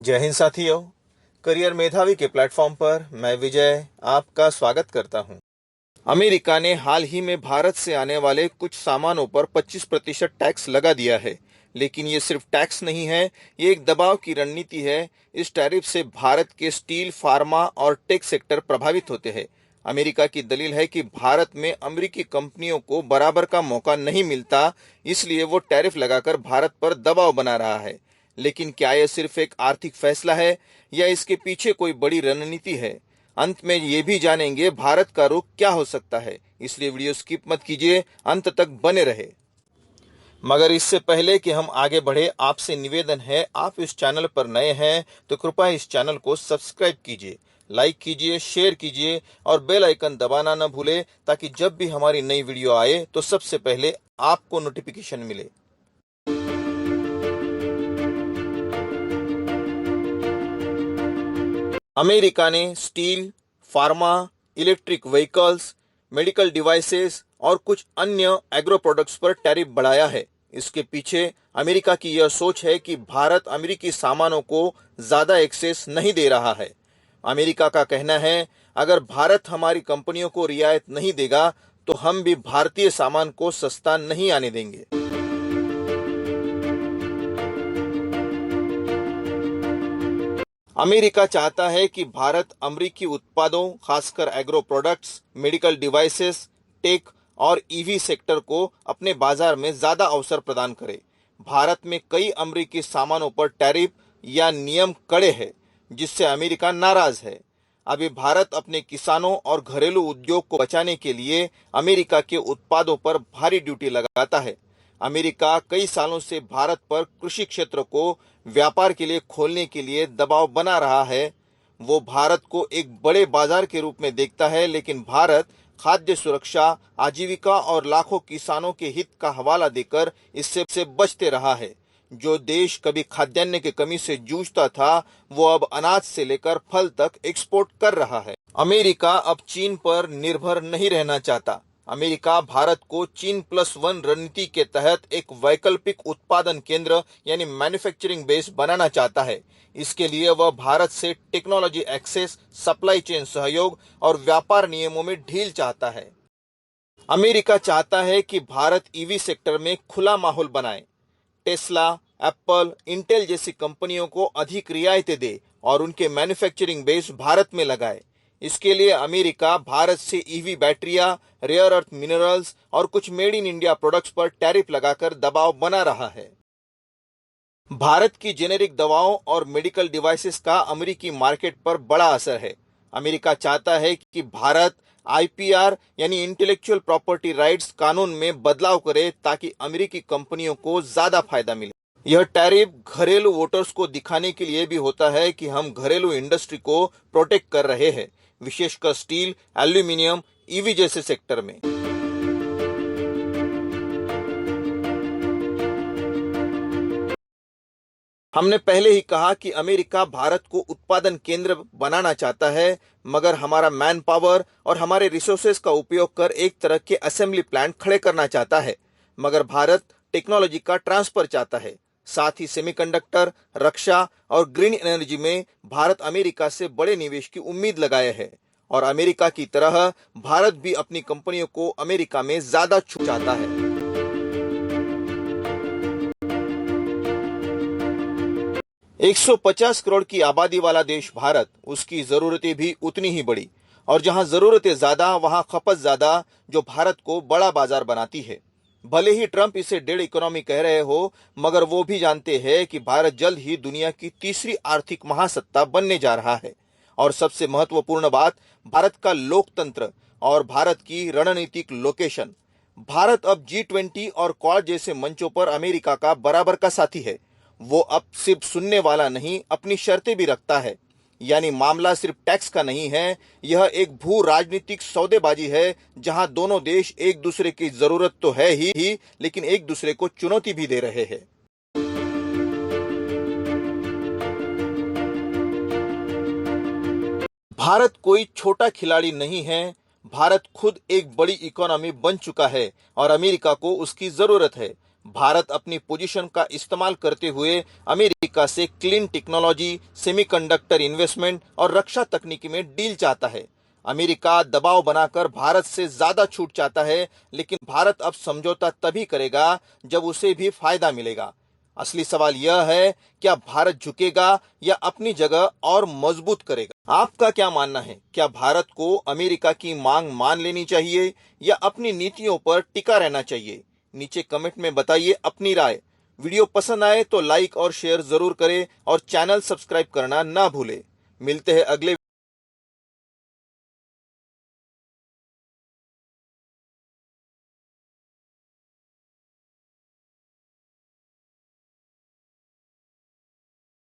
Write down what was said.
जय हिंद साथियों। करियर मेधावी के प्लेटफॉर्म पर मैं विजय आपका स्वागत करता हूं। अमेरिका ने हाल ही में भारत से आने वाले कुछ सामानों पर 25% टैक्स लगा दिया है। लेकिन ये सिर्फ टैक्स नहीं है, ये एक दबाव की रणनीति है। इस टैरिफ से भारत के स्टील, फार्मा और टेक सेक्टर प्रभावित होते हैं। अमेरिका की दलील है कि भारत में अमेरिकी कंपनियों को बराबर का मौका नहीं मिलता, इसलिए वो टैरिफ लगाकर भारत पर दबाव बना रहा है। लेकिन क्या यह सिर्फ एक आर्थिक फैसला है या इसके पीछे कोई बड़ी रणनीति है? अंत में ये भी जानेंगे भारत का रुख क्या हो सकता है। इसलिए वीडियो स्किप मत कीजिए, अंत तक बने रहे। मगर इससे पहले कि हम आगे बढ़े, आपसे निवेदन है, आप इस चैनल पर नए हैं तो कृपया इस चैनल को सब्सक्राइब कीजिए, लाइक कीजिए, शेयर कीजिए और बेल आइकन दबाना न भूले, ताकि जब भी हमारी नई वीडियो आए तो सबसे पहले आपको नोटिफिकेशन मिले। अमेरिका ने steel, pharma, electric vehicles, medical devices और कुछ अन्य एग्रो प्रोडक्ट्स पर टैरिफ बढ़ाया है। इसके पीछे अमेरिका की यह सोच है कि भारत अमेरिकी सामानों को ज्यादा एक्सेस नहीं दे रहा है। अमेरिका का कहना है, अगर भारत हमारी कंपनियों को रियायत नहीं देगा तो हम भी भारतीय सामान को सस्ता नहीं आने देंगे। अमेरिका चाहता है कि भारत अमेरिकी उत्पादों, खासकर agro products, medical devices, tech और ईवी सेक्टर को अपने बाजार में ज्यादा अवसर प्रदान करे। भारत में कई अमेरिकी सामानों पर टैरिफ या नियम कड़े हैं, जिससे अमेरिका नाराज है। अभी भारत अपने किसानों और घरेलू उद्योग को बचाने के लिए अमेरिका के उत्पादों पर भारी ड्यूटी लगाता है। अमेरिका कई सालों से भारत पर कृषि क्षेत्र को व्यापार के लिए खोलने के लिए दबाव बना रहा है। वो भारत को एक बड़े बाजार के रूप में देखता है, लेकिन भारत खाद्य सुरक्षा, आजीविका और लाखों किसानों के हित का हवाला देकर इससे बचते रहा है। जो देश कभी खाद्यान्न की कमी से जूझता था, वो अब अनाज से लेकर फल तक एक्सपोर्ट कर रहा है। अमेरिका अब चीन पर निर्भर नहीं रहना चाहता। अमेरिका भारत को चीन+1 रणनीति के तहत एक वैकल्पिक उत्पादन केंद्र यानी मैन्युफैक्चरिंग बेस बनाना चाहता है। इसके लिए वह भारत से टेक्नोलॉजी एक्सेस, सप्लाई चेन सहयोग और व्यापार नियमों में ढील चाहता है। अमेरिका चाहता है कि भारत ईवी सेक्टर में खुला माहौल बनाए, टेस्ला, एप्पल, इंटेल जैसी कंपनियों को अधिक रियायतें दे और उनके मैन्युफैक्चरिंग बेस भारत में लगाए। इसके लिए अमेरिका भारत से ईवी बैटरियां, रेयर अर्थ मिनरल्स और कुछ मेड इन इंडिया प्रोडक्ट्स पर टैरिफ लगाकर दबाव बना रहा है। भारत की जेनेरिक दवाओं और मेडिकल डिवाइसेस का अमेरिकी मार्केट पर बड़ा असर है। अमेरिका चाहता है कि भारत आईपीआर यानी इंटेलेक्चुअल प्रॉपर्टी राइट्स कानून में बदलाव करे, ताकि अमेरिकी कंपनियों को ज्यादा फायदा मिले। यह टैरिफ घरेलू वोटर्स को दिखाने के लिए भी होता है कि हम घरेलू इंडस्ट्री को प्रोटेक्ट कर रहे हैं, विशेषकर स्टील, एल्यूमिनियम, ईवी जैसे सेक्टर में। हमने पहले ही कहा कि अमेरिका भारत को उत्पादन केंद्र बनाना चाहता है, मगर हमारा मैन पावर और हमारे रिसोर्सेज का उपयोग कर एक तरह के असेंबली प्लांट खड़े करना चाहता है। मगर भारत टेक्नोलॉजी का ट्रांसफर चाहता है। साथ ही सेमीकंडक्टर, रक्षा और ग्रीन एनर्जी में भारत अमेरिका से बड़े निवेश की उम्मीद लगाए है। और अमेरिका की तरह भारत भी अपनी कंपनियों को अमेरिका में ज्यादा छूट चाहता है। 150 करोड़ की आबादी वाला देश भारत, उसकी जरूरतें भी उतनी ही बड़ी, और जहां जरूरतें ज्यादा वहां खपत ज्यादा, जो भारत को बड़ा बाजार बनाती है। भले ही ट्रंप इसे डेढ़ इकोनॉमी कह रहे हो, मगर वो भी जानते हैं कि भारत जल्द ही दुनिया की तीसरी आर्थिक महासत्ता बनने जा रहा है। और सबसे महत्वपूर्ण बात, भारत का लोकतंत्र और भारत की रणनीतिक लोकेशन। भारत अब G20 और क्वाड जैसे मंचों पर अमेरिका का बराबर का साथी है। वो अब सिर्फ सुनने वाला नहीं, अपनी शर्तें भी रखता है। यानी मामला सिर्फ टैक्स का नहीं है, यह एक भू राजनीतिक सौदेबाजी है, जहां दोनों देश एक दूसरे की जरूरत तो है ही, लेकिन एक दूसरे को चुनौती भी दे रहे हैं। भारत कोई छोटा खिलाड़ी नहीं है। भारत खुद एक बड़ी इकोनॉमी बन चुका है और अमेरिका को उसकी जरूरत है। भारत अपनी पोजीशन का इस्तेमाल करते हुए अमेरिका से क्लीन टेक्नोलॉजी, सेमीकंडक्टर इन्वेस्टमेंट और रक्षा तकनीकी में डील चाहता है। अमेरिका दबाव बनाकर भारत से ज्यादा छूट चाहता है, लेकिन भारत अब समझौता तभी करेगा जब उसे भी फायदा मिलेगा। असली सवाल यह है, क्या भारत झुकेगा या अपनी जगह और मजबूत करेगा? आपका क्या मानना है? क्या भारत को अमेरिका की मांग मान लेनी चाहिए या अपनी नीतियों पर टिका रहना चाहिए? नीचे कमेंट में बताइए अपनी राय। वीडियो पसंद आए तो लाइक और शेयर जरूर करें और चैनल सब्सक्राइब करना ना भूलें। मिलते हैं अगले